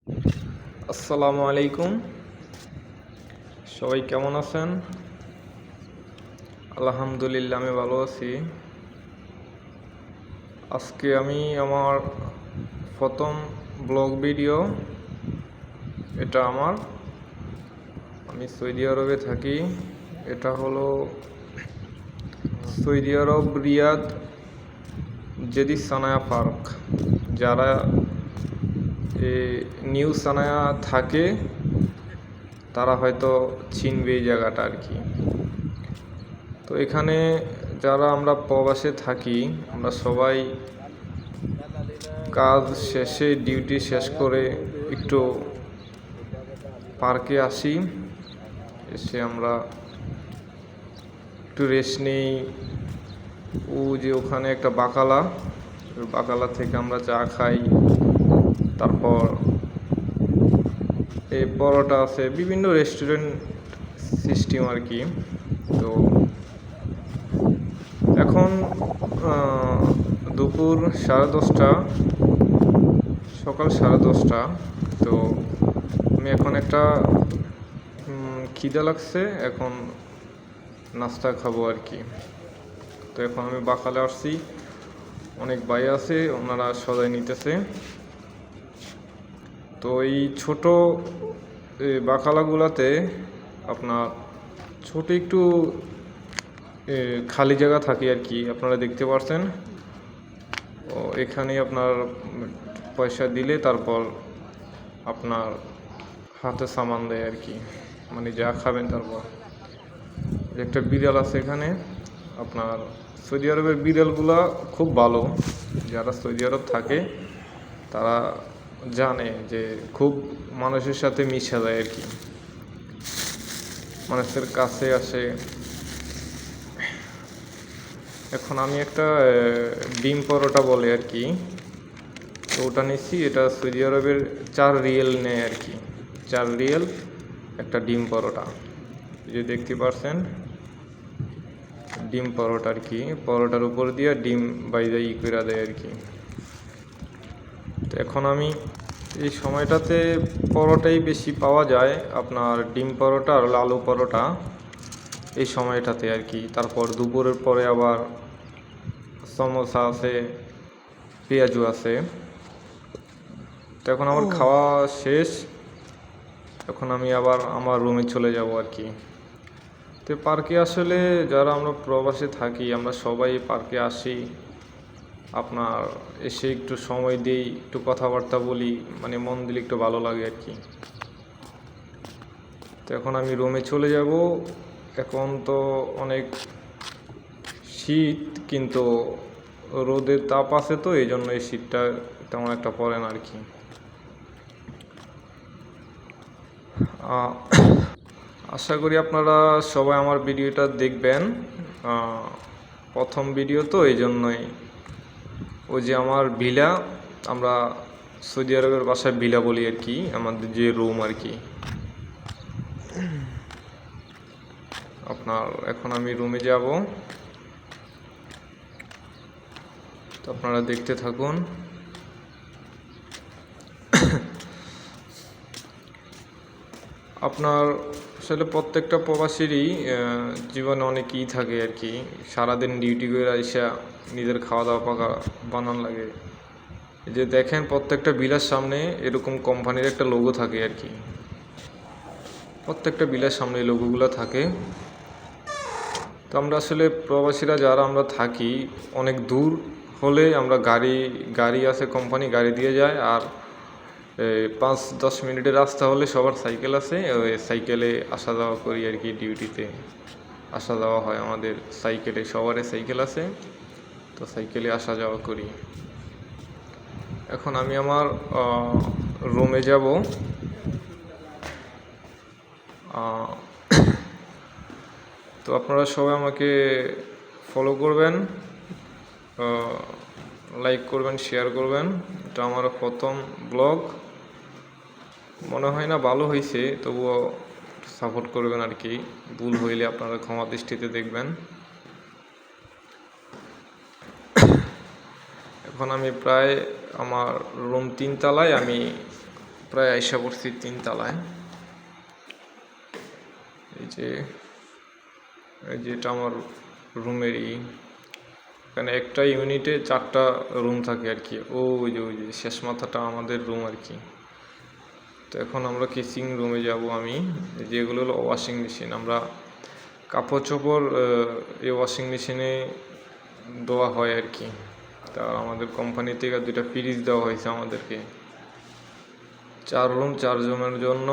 আসসালামু আলাইকুম। সবাই কেমন আছেন? আলহামদুলিল্লাহ আমি ভালো আছি। আজকে আমি আমার প্রথম ব্লগ ভিডিও। এটা আমি সৌদি আরবে থাকি। এটা হলো সৌদি আরব রিয়াদ জেদি সানায়া পার্ক। যারা নিউ সানায়া থাকে তারা হয়তো চিনবে এই জায়গাটা আর কি। তো এখানে যারা আমরা প্রবাসে থাকি, আমরা সবাই কাজ শেষে ডিউটি শেষ করে একটু পার্কে আসি। এসে আমরা একটু রেস্ট নিই। ওখানে একটা বাকালা, ওই বাকালা থেকে আমরা চা খাই। তারপর এই পরোটা আছে, বিভিন্ন রেস্টুরেন্ট সিস্টেম আর কি। তো এখন দুপুর 10:30, সকাল 10:30। তো আমি এখন একটা খিদা লাগছে, এখন নাস্তা খাবো আর কি। তো এখন আমি বাকালে আসছি, অনেক ভাই আছে, ওনারা সদাই নিতেছে। তো এই ছোট বাকালাগুলাতে আপনার ছোট একটু খালি জায়গা থাকে আর কি, আপনারা দেখতে পাচ্ছেন। ও এখানে আপনার পয়সা দিলে তারপর আপনার হাতে সামান দেয় আর কি, মানে যা খাবেন। তারপর একটা বিড়াল আছে এখানে। আপনার সৌদি আরবের বিড়ালগুলা খুব ভালো। যারা সৌদি আরব থাকে তারা জানে যে খুব মানুষের সাথে মিশা যায় আর কি, মানুষের কাছে আসে। এখন আমি একটা ডিম পরোটা বলে আর কি, তো ওটা নিচ্ছি। এটা সৌদি আরবের 4 রিয়েল নেয় আর কি, 4 রিয়েল একটা ডিম পরোটা। যে দেখতে পাচ্ছেন ডিম পরোটা আর কি, পরোটার উপর দিয়ে ডিম বাইরে করে দেয় আর কি। তো এখন আমি এই সময়টাতে পরোটাই বেশি পাওয়া যায়, আপনার ডিম পরোটা আর আলু পরোটা এই সময়টাতে আর কি। তারপর দুপুরের পরে আবার সমোসা আছে, পেঁয়াজু আছে। তো এখন আমার খাওয়া শেষ, এখন আমি আবার আমার রুমে চলে যাব আর কি। তো পার্কে আসলে যারা আমরা প্রবাসে থাকি আমরা সবাই পার্কে আসি, আপনার এসে একটু সময় দিই, একটু কথাবার্তা বলি, মানে মন দিলে একটু ভালো লাগে আর কি। তো এখন আমি রুমে চলে যাব। এখন তো অনেক শীত, কিন্তু রোদের তাপ আছে, তো এই জন্য এই শীতটা তেমন একটা পড়ে না আর কি। আশা করি আপনারা সবাই আমার ভিডিওটা দেখবেন। প্রথম ভিডিও তো এই জন্যই। ওই যে আমার ভিলা, আমরা সৌদি আরবের ভাষায় ভিলা বলি আর কি, আমাদের যে রুম আর কি। আপনার এখন আমি রুমে যাব, তো আপনারা দেখতে থাকুন। আপনার আসলে প্রত্যেকটা প্রবাসীরই জীবনে অনেকই থাকে আর কি। সারাদিন ডিউটি করে আইসা নিজের খাওয়া দাওয়া পাকা বানান লাগে। যে দেখেন প্রত্যেকটা বিলার সামনে এরকম কোম্পানির একটা লোগো থাকে আর কি, প্রত্যেকটা বিলার সামনে এই লোগোগুলো থাকে। তো আমরা আসলে প্রবাসীরা যারা আমরা থাকি, অনেক দূর হলে আমরা গাড়ি আছে, কোম্পানি গাড়ি দিয়ে যায়। আর 5-10 মিনিটের রাস্তা হলে সবার সাইকেল আছে, ওই সাইকেলে আসা যাওয়া করি আর কি। ডিউটিতে আসা যাওয়া হয় আমাদের সাইকেলে, সবারই সাইকেল আছে, তো সাইকেলে আসা যাওয়া করি। এখন আমি আমার রুমে যাব। তো আপনারা সবাই আমাকে ফলো করবেন, লাইক করবেন, শেয়ার করবেন। এটা আমার প্রথম ব্লগ, মনে হয় না ভালো হয়েছে, তবুও সাপোর্ট করবেন আর কি। ভুল হইলে আপনারা ক্ষমা দৃষ্টিতে দেখবেন। এখন আমি প্রায় আমার রুম 3 তলায়, আমি প্রায় আইসা পড়ছি 3 তলায়। এই যে এটা আমার রুমেরই, এখানে একটা ইউনিটে 4টা রুম থাকে আর কি। ওই যে শেষ মাথাটা আমাদের রুম আর কি। তো এখন আমরা কিচিং রুমে যাব আমি। যেগুলো হলো ওয়াশিং মেশিন, আমরা কাপড় চোপড় এই ওয়াশিং মেশিনে দেওয়া হয় আর কি। তা আমাদের কোম্পানি থেকে 2টা ফ্রিজ দেওয়া হয়েছে আমাদেরকে। 4 রুম 4 জনের জন্য